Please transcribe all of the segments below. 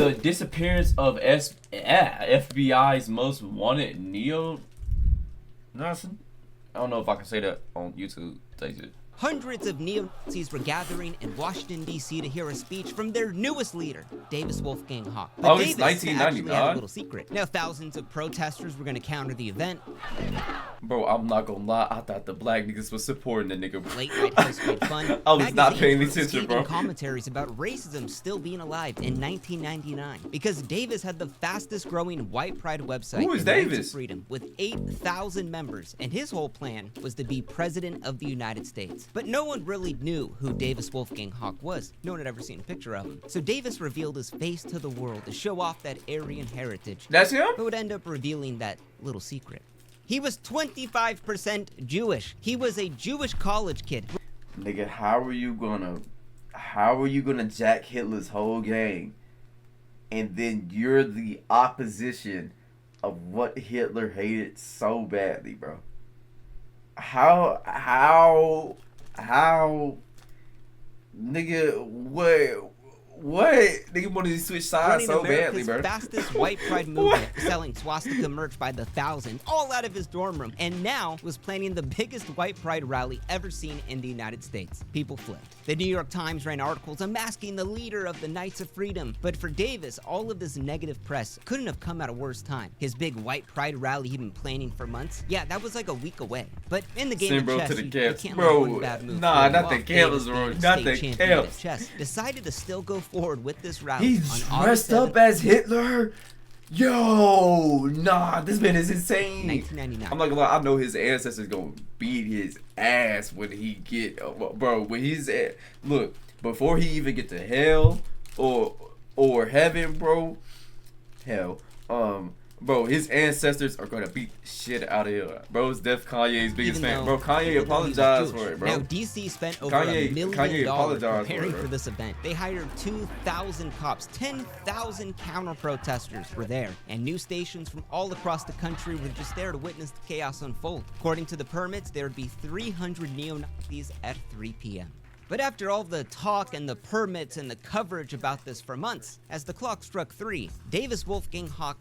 The disappearance of FBI's most wanted neo. Nothing. I don't know if I can say that on YouTube. Take it. Hundreds of neo-Nazis were gathering in Washington, D.C. to hear a speech from their newest leader, Davis Wolfgang Hawk. But It's Davis actually had a 1999. little secret. Now, thousands of protesters were going to counter the event. Bro, I'm not gonna lie. I thought the black niggas was supporting the nigga. Bro. Late night post-grade fun. I was not magazines paying were attention, escaping bro. commentaries about racism still being alive in 1999 because Davis had the fastest-growing white pride website. Who is in Knights of Davis? Freedom with 8,000 members, and his whole plan was to be president of the United States. But no one really knew who Davis Wolfgang Hawk was. No one had ever seen a picture of him. So Davis revealed his face to the world to show off that Aryan heritage. That's him? But would end up revealing that little secret. He was 25% Jewish. He was a Jewish college kid. Nigga, how are you gonna jack Hitler's whole gang, and then you're the opposition of what Hitler hated so badly, bro? How, nigga, what? Nigga wanted to switch sides Running so America's badly, bro. fastest white pride movement, selling swastika merch by the thousands, all out of his dorm room, and now was planning the biggest white pride rally ever seen in the United States. People flipped. The New York Times ran articles unmasking the leader of the Knights of Freedom. But for Davis, all of this negative press couldn't have come at a worse time. His big white pride rally he'd been planning for months, yeah, that was like a week away. But in the game Send of bro chess, to the you camps. can't Bro, let one bad move nah, throw not you the off. camps, Davis, bro, being not state the champion of camps. chess, decided to still go forward with this rally. He's on dressed August up as Hitler? Yo, nah, this man is insane. 1999. I'm not gonna lie, I know his ancestors gonna beat his ass when he get, bro, when he's at, look, before he even get to hell or heaven, bro, hell, bro, his ancestors are gonna beat the shit out of him. Bro's Def Kanye's biggest Even fan. though- Bro, Kanye even though he was apologized Jewish. for it, bro. Now, DC spent over Kanye $1 million apologized for it, preparing bro. for this event. They hired 2,000 cops, 10,000 counter protesters were there, and news stations from all across the country were just there to witness the chaos unfold. According to the permits, there would be 300 neo-Nazis at 3 p.m. But after all the talk and the permits and the coverage about this for months, as the clock struck 3, Davis Wolfgang Hawk,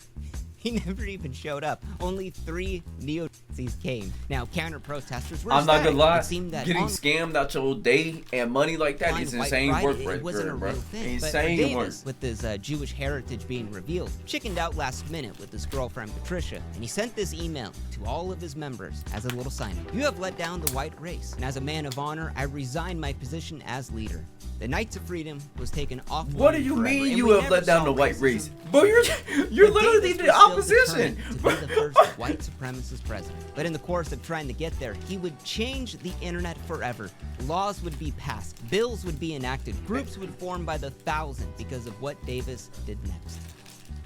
he never even showed up. Only 3 neo-Nazis came. Now, counter-protesters were I'm not gonna ecstatic. lie, It seemed that getting on- scammed out your day and money like that Blind is white insane pride, work it right wasn't there, a bro. real thing. But Insane work. Davis, with his Jewish heritage being revealed, chickened out last minute with his girlfriend Patricia, and he sent this email to all of his members as a little sign-up. You have let down the white race, and as a man of honor, I resign my position as leader. The Knights of Freedom was taken off. What do you forever, mean and you we have never let down saw the white racism. race? Bro, you're But literally Davis the was still opposition. determined to be the first white supremacist president. But in the course of trying to get there, he would change the internet forever. Laws would be passed, bills would be enacted, groups would form by the thousands because of what Davis did next.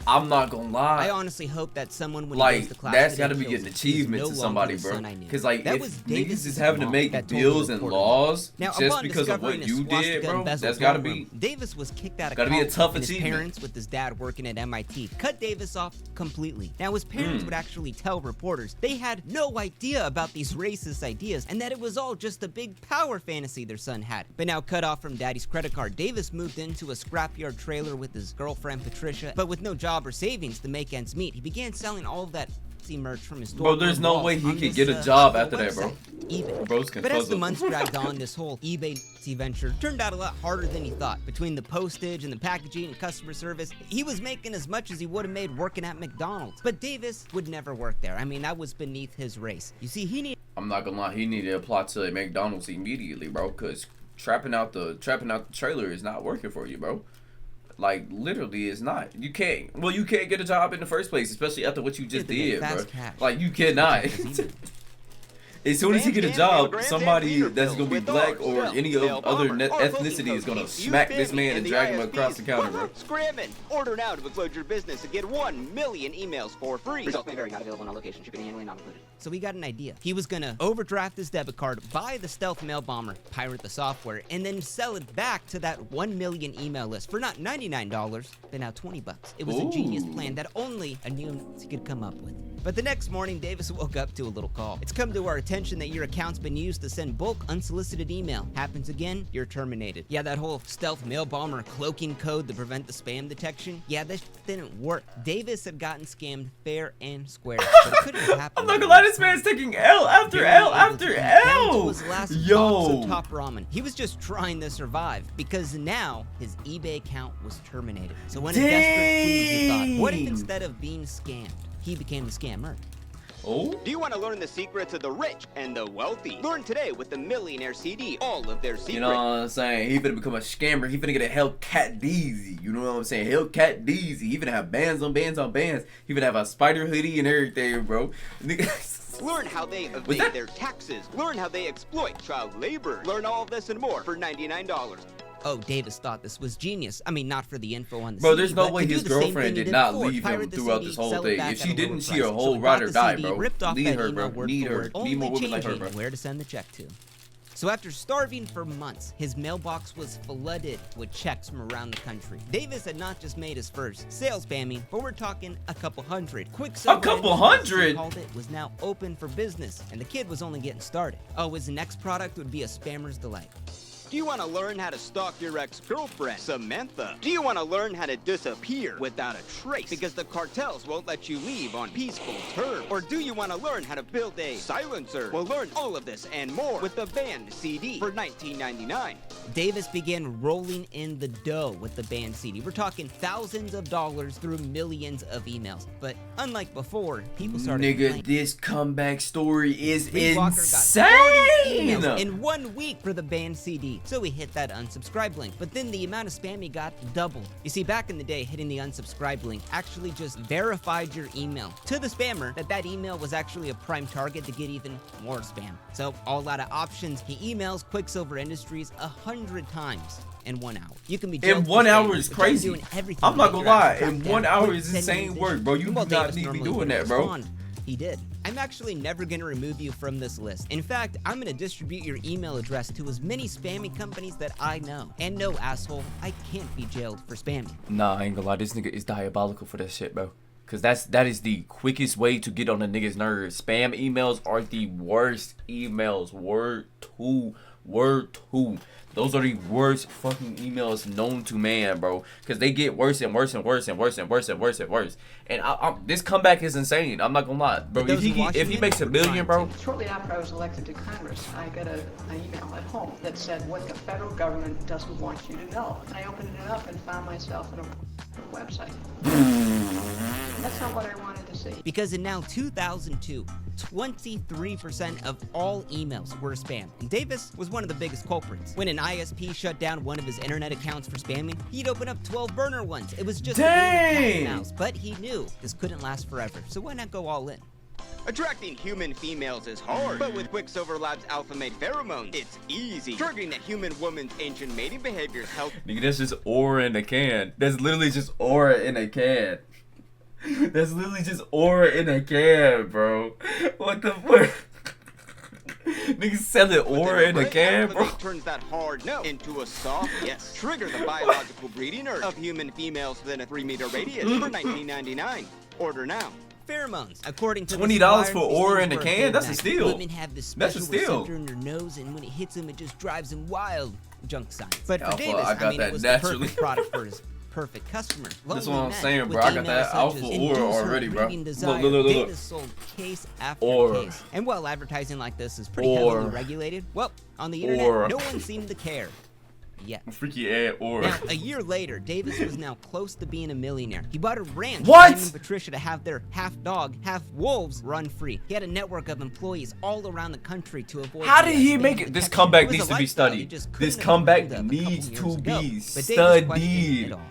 I'm not gonna lie. I honestly hope that someone when he Like, goes to class that's today gotta be kills an him. achievement He's to no somebody, longer the bro. son I knew. Because, like, That if was niggas Davis's is having to mom make that told the bills and reporter. laws Now, just upon because of what discovering you a swastika did, bro, embezzled that's gotta dorm be. room, Davis was kicked out of Gotta be a college, tough and his achievement. parents, with his dad working at MIT, cut Davis off completely. Now, his parents would actually tell reporters they had no idea about these racist ideas and that it was all just a big power fantasy their son had. But now, cut off from daddy's credit card, Davis moved into a scrapyard trailer with his girlfriend Patricia, but with no job or savings to make ends meet, he began selling all of that merch from his Bro, there's no way he could get a job after that, bro. eBay. Bro's But as the confuzzled. months dragged on, this whole eBay venture turned out a lot harder than he thought. Between the postage and the packaging and customer service, he was making as much as he would have made working at McDonald's. But Davis would never work there. I mean, that was beneath his race. You see, he needed I'm not gonna lie, he needed to apply to McDonald's immediately, bro. Cause trapping out the trailer is not working for you, bro. Like, literally, it's not. You can't get a job in the first place, especially after what you just to get did, bro. fast cash. Like, you cannot. As soon as he get a job, somebody that's gonna be black or any of other ethnicity is gonna smack this man and drag him across the counter, bro. Scram it! Order now to upload your business and get 1 million emails for free. Results may vary, not available on all locations. Shipping and handling not included. So he got an idea. He was gonna overdraft his debit card, buy the stealth mail bomber, pirate the software, and then sell it back to that 1 million email list for not $99, but now $20. It was a genius Ooh. plan that only a neo-Nazi could come up with. But the next morning, Davis woke up to a little call. It's come to our attention that your account's been used to send bulk unsolicited email. Happens again, you're terminated. Yeah, that whole stealth mail bomber cloaking code to prevent the spam detection, yeah, that didn't work. Davis had gotten scammed fair and square, but it couldn't have happened. I'm not gonna lie, this man's taking L after L after L. His last box Yo. of Top Ramen. He was just trying to survive because now his eBay account was terminated. So when a desperate plea, he thought, what if instead of being scammed, he became the scammer? Oh. Do you want to learn the secrets of the rich and the wealthy? Learn today with the Millionaire CD, all of their secrets. You know what I'm saying? He finna become a scammer. He finna get a Hellcat Deezy. You know what I'm saying? Hellcat Deezy. He finna have bands on bands on bands. He finna have a spider hoodie and everything, bro. Learn how they evade their taxes. Learn how they exploit child labor. Learn all of this and more for $99. Oh, Davis thought this was genius. I mean, not for the info on the Bro, CD, there's no but way to do his the same girlfriend thing he did not before. leave him Pirate the throughout CD, this whole sell it thing. back If at she a didn't, lower she price. a So whole he ride bought or the die, CD, bro. ripped off Need that her, email bro. word Need for her. word, Need more only women like her, changing bro. where to send the check to. So after starving for months, his mailbox was flooded with checks from around the country. Davis had not just made his first sales spamming, but we're talking a couple hundred. Quicksilver, A couple Industries, he hundred? called it, was now open for business, and the kid was only getting started. Oh, his next product would be a spammer's delight. Do you want to learn how to stalk your ex-girlfriend, Samantha? Do you want to learn how to disappear without a trace because the cartels won't let you leave on peaceful terms? Or do you want to learn how to build a silencer? Well, learn all of this and more with the banned CD for $19.99. Davis began rolling in the dough with the banned CD. We're talking thousands of dollars through millions of emails. But unlike before, people started Nigga, complaining. this comeback story is Reed Walker got insane. 40 emails in 1 week for the banned CD. So he hit that unsubscribe link. But then the amount of spam he got doubled. You see, back in the day, hitting the unsubscribe link actually just verified your email to the spammer that email was actually a prime target to get even more spam. So all out of options, he emails Quicksilver Industries 100 times in 1 hour. You can be In jailed for 1 hour spamming, is but crazy. doing everything I'm to not get gonna your ass lie. tracked In down. 1 hour Quick is 10 insane minutes work, in. bro. You Well, do not Davis need to be normally doing wouldn't that, bro. respond. He did. I'm actually never going to remove you from this list. In fact, I'm going to distribute your email address to as many spammy companies that I know. And no, asshole, I can't be jailed for spamming. Nah, I ain't gonna lie. This nigga is diabolical for that shit, bro. Cause that is the quickest way to get on a nigga's nerves. Spam emails are the worst emails. Word two. Those are the worst fucking emails known to man, bro. Cause they get worse and worse and worse and worse and worse and worse and worse. And this comeback is insane. I'm not gonna lie, bro. But those in If he Washington makes $1 million, bro. Shortly after I was elected to Congress, I got an email at home that said what the federal government doesn't want you to know. And I opened it up and found myself in a website. That's not what I wanted to see. Because in now 2002, 23% of all emails were spam. And Davis was one of the biggest culprits. When an ISP shut down one of his internet accounts for spamming, he'd open up 12 burner ones. It was just a game of cat and mouse. But he knew this couldn't last forever, so why not go all in? Attracting human females is hard, but with Quicksilver Labs Alpha Mate Pheromones, it's easy. Triggering the human woman's ancient mating behaviors help. Nigga, that's just aura in a can. That's literally just aura in a can. That's literally just aura in a can, bro. What the fuck? Niggas selling aura in a can, bro. Turns that hard no into a soft yes. Trigger the biological breeding urge of human females within a 3-meter radius for $19.99. Order now. Pheromones. According to $20 the for aura in a can? That's a steal. Women have this That's a special steal. receptor in their nose, and when it hits them, it just drives them wild. Junk science. But for Alpha, Davis, I got it that was naturally. the perfect product for his perfect customer. That's Lonely what I'm men saying, with bro. I got emails that such alpha as aura induce her already, bro. breeding Look, desire. look. Davis sold case after Aura. case. And while advertising like this is pretty Aura. heavily regulated, well, on the internet, Aura. no one seemed to care. Yet. Freaky ad aura. Now, a year later, Davis was now close to being a millionaire. He bought a ranch What? for him and Patricia to have their half dog, half wolves run free. He had a network of employees all around the country to avoid. How the did he spam make it? This detection. comeback was a needs to be lifestyle he studied. just couldn't This have comeback dreamed of a couple needs years to ago. be But Davis questioned studied. it all.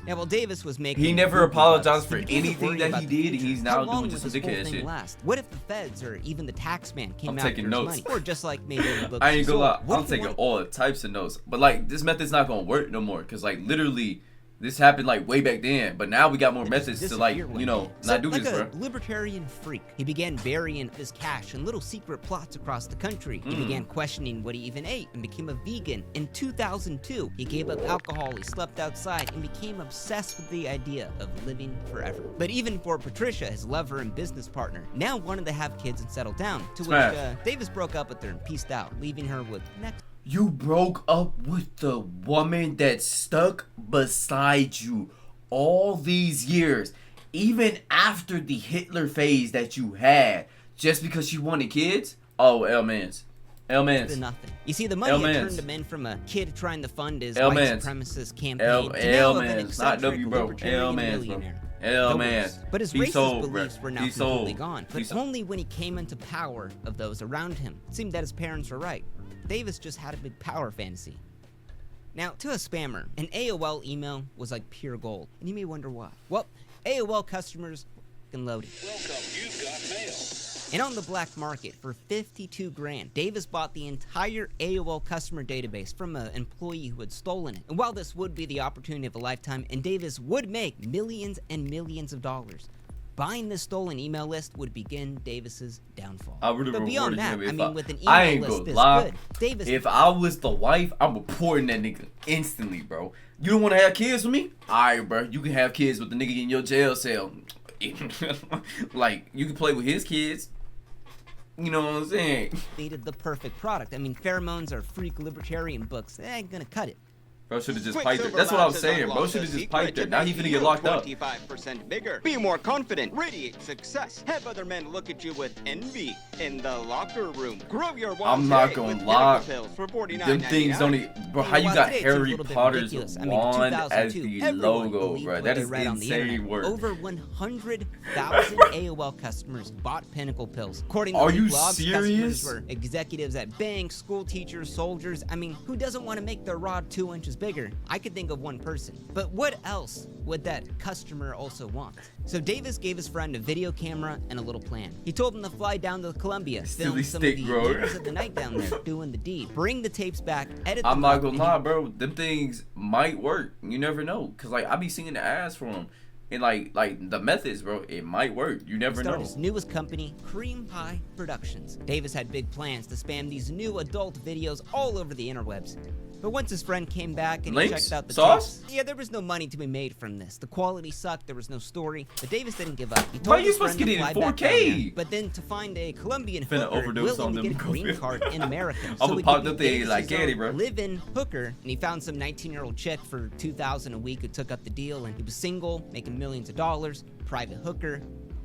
Now, while Davis was making He never goofy bucks, apologized for he began to anything worry that about he the did. future. He's How now long doing would just this some whole dickhead thing shit. last? What if the feds or even the tax man came I'm after taking his notes. money? Or just like maybe the books I he ain't gonna sold. lie, What I'm if he taking wanted- all types of notes. But like, this method's not gonna work no more. Cause like, literally, This happened like way back then, but now we got more Just methods to disappear like, one you know, day. not do like this, a bro. libertarian freak, he began burying his cash in little secret plots across the country. He began questioning what he even ate and became a vegan. In 2002, he gave up alcohol, he slept outside, and became obsessed with the idea of living forever. But even for Patricia, his lover and business partner, now wanted to have kids and settle down, to Smash. which Davis broke up with her and peaced out, leaving her with next. You broke up with the woman that stuck beside you all these years, even after the Hitler phase that you had, just because she wanted kids? Oh, L-Mans. L-Mans. To nothing. You see, the money had L-Mans. turned him in from a kid trying to fund his white L-Mans. supremacist campaign to now of an L-Mans. Not eccentric W, bro. libertarian L-Mans, bro. millionaire. L-Mans. But his He racist sold, bro. beliefs were now He completely sold. gone. He But sold. only when he came into power of those around him. It seemed that his parents were right. Davis just had a big power fantasy. Now, to a spammer, an AOL email was like pure gold. And you may wonder why. Well, AOL customers were loaded. Welcome, you've got mail. And on the black market for 52 grand, Davis bought the entire AOL customer database from an employee who had stolen it. And while this would be the opportunity of a lifetime, and Davis would make millions and millions of dollars, buying this stolen email list would begin Davis's downfall. I would have But beyond rewarded that, him if I mean, with an I email ain't list gonna this lie. good, Davis. If I was the wife, I'm reporting that nigga instantly, bro. You don't want to have kids with me? Alright, bro. You can have kids with the nigga in your jail cell. Like, you can play with his kids. You know what I'm saying? Needed the perfect product. I mean, pheromones are freak libertarian books. They ain't gonna cut it. Bro should have just Quicksilver piped it. That's what I was Labs saying. has Bro unlocked should have the just piped secret it. Now he to finna make get you locked up. 25% bigger. Be more confident. Radiate success. Have other men look at you with envy in the locker room. Grow your wand I'm not today gonna with lie. Pinnacle Pills for $49.99. Them things don't even. Bro, how you While got today it seems a Harry little bit Potter's ridiculous. I mean, wand as 2002, the everyone logo, believed bro? what That they is read on the internet. insane work. Over 100,000 AOL customers bought Pinnacle Pills. According to Are the you blogs, serious? customers were executives at banks, school teachers, soldiers. I mean, who doesn't want to make their rod 2 inches bigger? I could think of one person. But what else would that customer also want? So Davis gave his friend a video camera and a little plan. He told him to fly down to Colombia, film Silly some stick, of the bro. years of the night down there, doing the deed, bring the tapes back, edit I'm them not up, gonna and lie, bro. Them things might work. You never know, cause like I be seeing the ads for them, and like the methods, bro. It might work. You never Start know. his newest company, Cream Pie Productions. Davis had big plans to spam these new adult videos all over the interwebs. But once his friend came back and he Links? checked out the Sauce? tapes, yeah, there was no money to be made from this. The quality sucked, there was no story, but Davis didn't give up. He Why told you his supposed friend to get fly it in back down 4K? there, but then to find a Colombian Finna hooker overdose willing on to them get a green COVID. card in America. I'ma he pop could them be things like Davis's candy, own bro. live-in hooker, and he found some 19-year-old chick for $2,000 a week who took up the deal, and he was single, making millions of dollars, private hooker.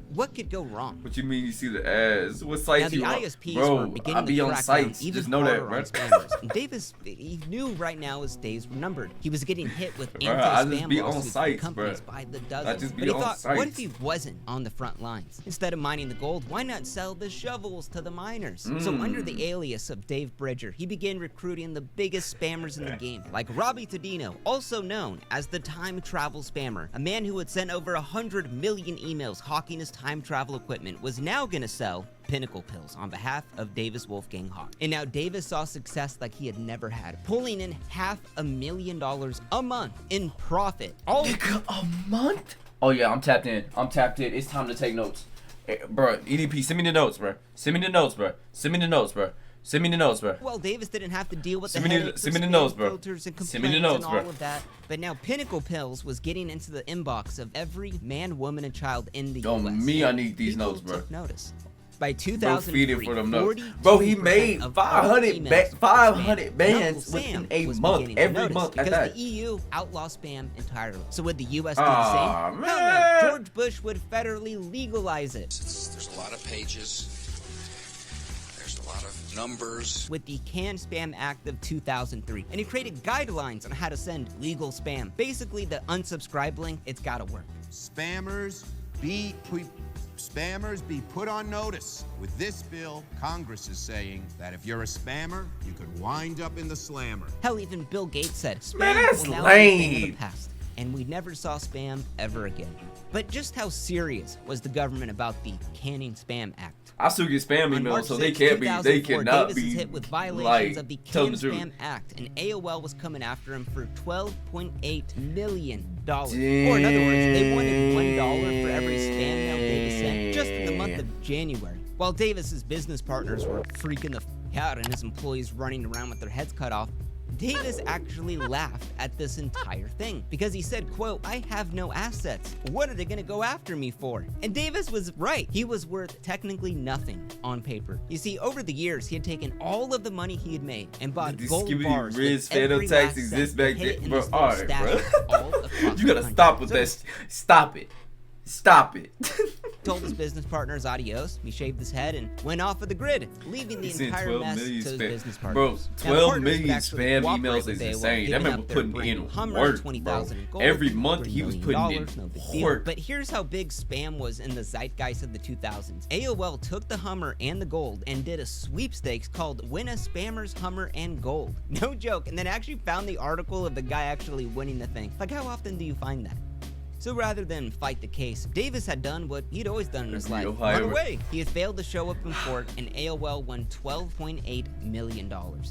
What could go wrong? What you mean you see the ads? What sites Now the you on? ISPs Bro, were beginning I to be on crack down sites. even Just know that, harder bro. on spammers. And Davis, he knew right now his days were numbered. He was getting hit with Bro, I just anti-spam be on lawsuits from sites, companies bro. by the I dozen. just be But he on thought, what sites. if he wasn't on the front lines? Instead of mining the gold, why not sell the shovels to the miners? So under the alias of Dave Bridger, he began recruiting the biggest spammers in the game, like Robbie Tadino, also known as the time travel spammer. A man who had sent over 100 million emails hawking his time travel equipment was now gonna sell Pinnacle Pills on behalf of Davis Wolfgang Hawk. And now Davis saw success like he had never had, pulling in $500,000 a month in profit. All Nigga, a month? Oh yeah, I'm tapped in. I'm tapped in. It's time to take notes. Bro, EDP, send me the notes, bro. Send me the notes, bro. Send me the notes, bro. Send me the notes, bro. well, Davis didn't have to deal with the Send me the- headaches send of me the spam notes, bro. filters and Send me the complaints notes, and all bro. of that. But now Pinnacle Pills was getting into the inbox of every man, woman, and child in the Oh, U.S. me, I and need these people notes, bro. took notice. By Bro, 2003, feed it for them notes. Bro, he 42% made of 500 all emails ba- were 500 spam. bands Uncle within Sam a was month, beginning to every notice month at because that. the EU outlawed spam entirely. So would the U.S. do the Aw, same? man. Hell no. George Bush would federally legalize it. There's a lot of pages. There's a lot of numbers. With the Can Spam Act of 2003, and he created guidelines on how to send legal spam. Basically, the unsubscribe link, it's gotta work. Spammers be put on notice. With this bill, Congress is saying that if you're a spammer, you could wind up in the slammer. Hell, even Bill Gates said, spam Man, that's will now be a thing of the lame. past, and we never saw spam ever again. But just how serious was the government about the Canning Spam Act? I still get spam On March emails, so they 6, can't be. They 2004, cannot Davis be is hit with violations like of the telling Canning the truth. Spam Act, and AOL was coming after him for $12.8 million. Damn. Or in other words, they wanted $1 for every spam mail Davis sent just in the month of January. While Davis's business partners were freaking the out and his employees running around with their heads cut off, Davis actually laughed at this entire thing because he said, quote, "I have no assets. What are they gonna go after me for?" And Davis was right. He was worth technically nothing on paper. You see, over the years, he had taken all of the money he had made and bought These gold Skibidi bars Riz with every Phantom last tax cent exist and back hid it then, in bro. this little Alright, bro. stash all across You the gotta country. stop with So that. Stop it. Stop it. told his business partners adios. He shaved his head and went off of the grid, leaving the He sent entire 12 mess to million his spam- business Bro, partners. Now, the 12 partners would million actually spam cooperate emails with is AOL, insane. That giving man up was their putting brand in new Hummer, work, $20,000 bro. in gold, Every month $3 he was million, putting in no big deal. work. But here's how big spam was in the zeitgeist of the 2000s. AOL took the Hummer and the gold and did a sweepstakes called Win a Spammer's Hummer and Gold. No joke. And then actually found the article of the guy actually winning the thing. Like, how often do you find that? So rather than fight the case, Davis had done what he'd always done in his life, run away. He had failed to show up in court, and AOL won $12.8 million.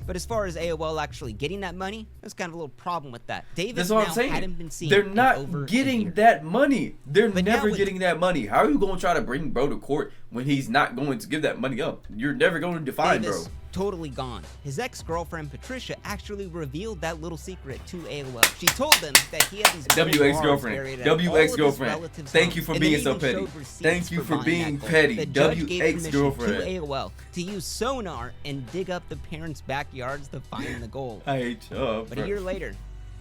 But as far as AOL actually getting that money, there's kind of a little problem with that. Davis That's what now I'm saying. hadn't been seen They're in not over a getting year. that money. They're But now never with- getting that money. How are you going to try to bring bro to court when he's not going to give that money up? You're never going to define Davis, bro. totally gone. His ex-girlfriend Patricia actually revealed that little secret to AOL. She told them that he had these gold bars W-ex-girlfriend. buried at all of his W-ex-girlrriend. relatives' Thank homes. you for And being they so even petty. showed receipts Thank you for buying being that gold. petty. The judge gave permission to W-ex-girlfriend. AOL to use sonar and dig up the parents' backyards to find the gold. I hate you. But a year later,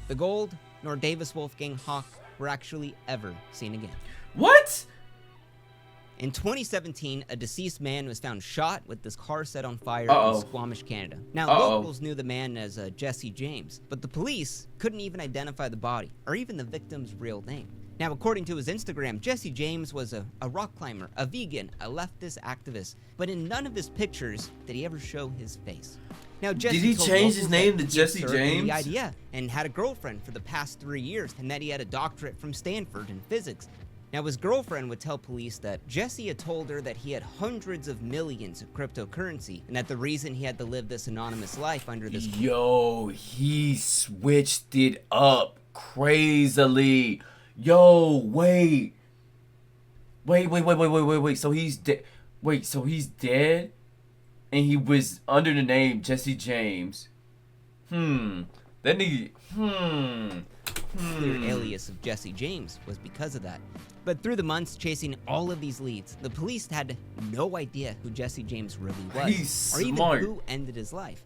the gold nor Davis Wolfgang Hawk were actually ever seen again. What? In 2017, a deceased man was found shot with this car set on fire Uh-oh. in Squamish, Canada. Now, Uh-oh. locals knew the man as Jesse James, but the police couldn't even identify the body or even the victim's real name. Now, according to his Instagram, Jesse James was a rock climber, a vegan, a leftist activist, but in none of his pictures did he ever show his face. Now, Jesse Did he told change his locals name that to he had Jesse served in James? the IDF and had a girlfriend for the past 3 years, and that he had a doctorate from Stanford in physics. Now, his girlfriend would tell police that Jesse had told her that he had hundreds of millions of cryptocurrency, and that the reason he had to live this anonymous life under this Yo, he switched it up crazily. Yo, wait. So he's dead. Wait, so he's dead? And he was under the name Jesse James. That nigga. clear alias of Jesse James was because of that. But through the months chasing all of these leads, the police had no idea who Jesse James really was, He's or even smart. who ended his life.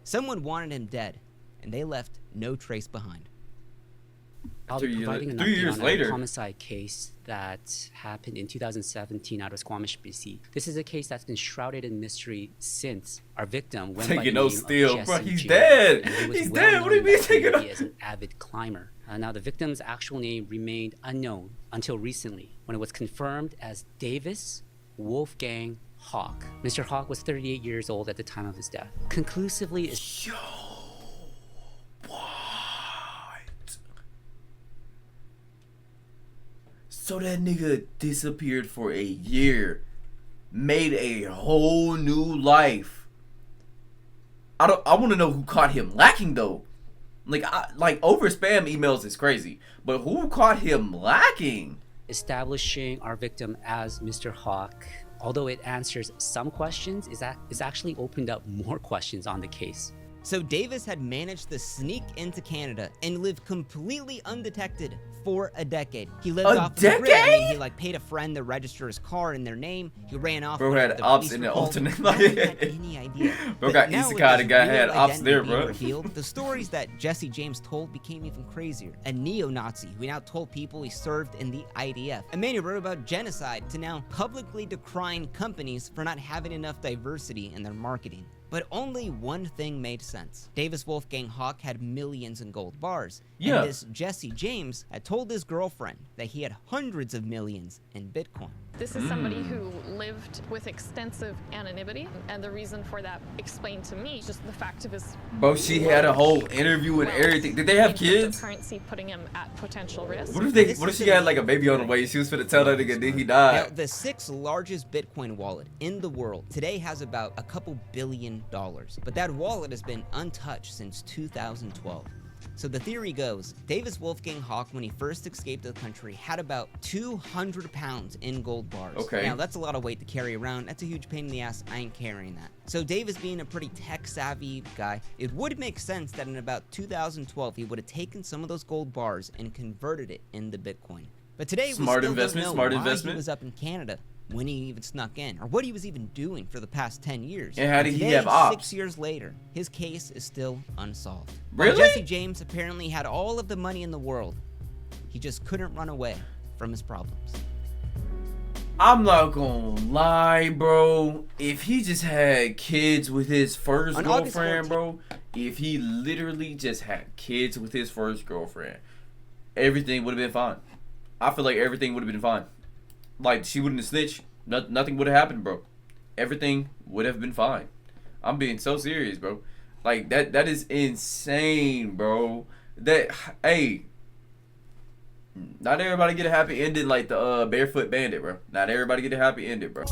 Someone wanted him dead, and they left no trace behind. I'll be 3 years- providing an 3 update years on later. a homicide case that happened in 2017 out of Squamish, BC. This is a case that's been shrouded in mystery since our victim went by the Taking name no of steel, Jesse bro. He's James, dead. and he was He's well dead. known What do you in mean the taking community no- as an avid climber. Now, the victim's actual name remained unknown until recently, when it was confirmed as Davis Wolfgang Hawk. Mr. Hawk was 38 years old at the time of his death. Conclusively, Yo, what? So that nigga disappeared for a year, made a whole new life. I want to know who caught him lacking though. Like over spam emails is crazy, but who caught him lacking? establishing our victim as Mr. Hawk, although it answers some questions, is actually opened up more questions on the case. So Davis had managed to sneak into Canada and live completely undetected for a decade. He lived A off the grid. I mean, decade? he like paid a friend to register his car in their name. He ran off. Bro whenever had the ops police in were the called. alternate No one had life. any idea. Bro But got now with isekai, the his guy real had ops identity there, being bro. revealed, the stories that Jesse James told became even crazier. A neo-Nazi who now told people he served in the IDF. A man who wrote about genocide to now publicly decrying companies for not having enough diversity in their marketing. But only one thing made sense. Davis Wolfgang Hawk had millions in gold bars. Yeah. And this Jesse James had told his girlfriend that he had hundreds of millions in Bitcoin. This is somebody who lived with extensive anonymity, and the reason for that explained to me just the fact of his. Bro, she had a whole interview and everything. Did they have kids? Currency putting him at potential risk. What if she had like a baby on the way? She was finna tell that nigga then he Now, died. the 6th largest Bitcoin wallet in the world today has about a couple $billion, but that wallet has been untouched since 2012. So the theory goes, Davis Wolfgang Hawk, when he first escaped the country, had about 200 pounds in gold bars. Okay. Now, that's a lot of weight to carry around. That's a huge pain in the ass. I ain't carrying that. So Davis being a pretty tech-savvy guy, it would make sense that in about 2012, he would have taken some of those gold bars and converted it into Bitcoin. But today, Smart we still investment, don't know smart why investment. he was up in Canada, when he even snuck in, or what he was even doing for the past 10 years. And how did he Today, have ops? 6 years later, his case is still unsolved. Really? While Jesse James apparently had all of the money in the world, he just couldn't run away from his problems. I'm not gonna lie, bro. If he just had kids with his first On August girlfriend, 14th. bro. If he literally just had kids with his first girlfriend, everything would have been fine. I feel like everything would have been fine. Like, she wouldn't have snitched. Nothing would have happened, bro. Everything would have been fine. I'm being so serious, bro. Like, that is insane, bro. Hey, not everybody get a happy ending like the Barefoot Bandit, bro. Not everybody get a happy ending, bro.